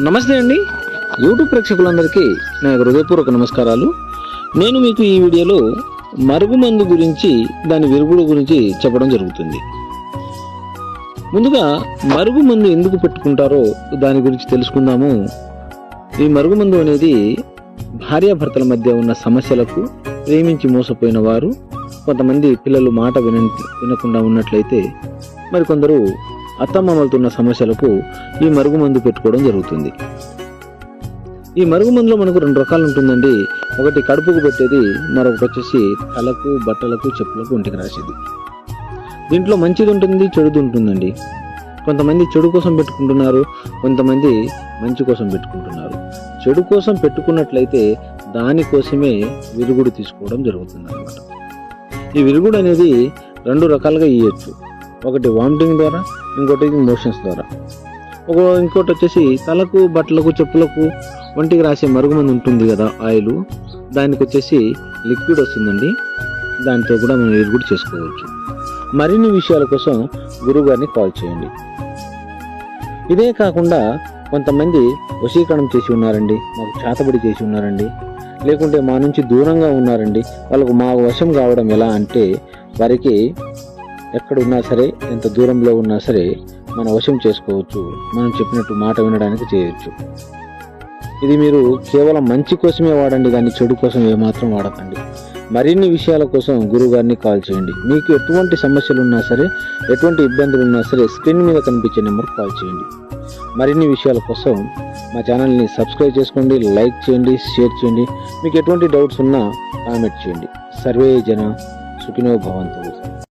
నమస్తే అండి, యూట్యూబ్ ప్రేక్షకులందరికీ నా హృదయపూర్వక నమస్కారాలు. నేను మీకు ఈ వీడియోలో మరుగుమందు గురించి, దాని విరుగుడు గురించి చెప్పడం జరుగుతుంది. ముందుగా మరుగుమందు ఎందుకు పెట్టుకుంటారో దాని గురించి తెలుసుకుందాము. ఈ మరుగుమందు అనేది భార్యాభర్తల మధ్య ఉన్న సమస్యలకు, ప్రేమించి మోసపోయిన వారు, కొంతమంది పిల్లలు మాట వినకుండా ఉన్నట్లయితే, మరికొందరు అత్తమామలతో ఉన్న సమస్యలకు ఈ మరుగుమందు పెట్టుకోవడం జరుగుతుంది. ఈ మరుగుమందులో మనకు 2 రకాలు ఉంటుందండి. ఒకటి కడుపుకు పెట్టేది, మరొకటి వచ్చేసి తలకు, బట్టలకు, చెప్పులకు, ఒంటికి రాసేది. దీంట్లో మంచిది ఉంటుంది, చెడుది ఉంటుందండి. కొంతమంది చెడు కోసం పెట్టుకుంటున్నారు, కొంతమంది మంచి కోసం పెట్టుకుంటున్నారు. చెడు కోసం పెట్టుకున్నట్లయితే దానికోసమే విరుగుడు తీసుకోవడం జరుగుతుంది అన్నమాట. ఈ విరుగుడు అనేది 2 రకాలుగా ఇవ్వచ్చు. ఒకటి వామిటింగ్ ద్వారా, ఇంకోటి మోషన్స్ ద్వారా. ఇంకోటి వచ్చేసి తలకు, బట్టలకు, చెప్పులకు, ఒంటికి రాసే మరుగుమందు ఉంటుంది కదా, ఆయిల్, దానికి వచ్చేసి లిక్విడ్ వస్తుందండి. దాంతో కూడా మనం విరుగుడు చేసుకోవచ్చు. మరిన్ని విషయాల కోసం గురువు గారిని కాల్ చేయండి. ఇదే కాకుండా కొంతమంది వశీకరణం చేసి ఉన్నారండి, మాకు చేతబడి చేసి ఉన్నారండి, లేకుంటే మా నుంచి దూరంగా ఉన్నారండి, వాళ్ళకు మా వశం కావడం ఎలా అంటే, వారికి ఎక్కడున్నా సరే, ఎంత దూరంలో ఉన్నా సరే మన వశం చేసుకోవచ్చు. మనం చెప్పినట్టు మాట వినడానికి చేయొచ్చు. ఇది మీరు కేవలం మంచి కోసమే వాడండి, దాన్ని చెడు కోసం ఏమాత్రం వాడకండి. మరిన్ని విషయాల కోసం గురువు గారిని కాల్ చేయండి. మీకు ఎటువంటి సమస్యలు ఉన్నా సరే, ఎటువంటి ఇబ్బందులు ఉన్నా సరే, స్క్రీన్ మీద కనిపించే నెంబర్కి కాల్ చేయండి. మరిన్ని విషయాల కోసం మా ఛానల్ని సబ్స్క్రైబ్ చేసుకోండి, లైక్ చేయండి, షేర్ చేయండి. మీకు ఎటువంటి డౌట్స్ ఉన్నా కామెంట్ చేయండి. సర్వే జన సుఖినో భవంతు.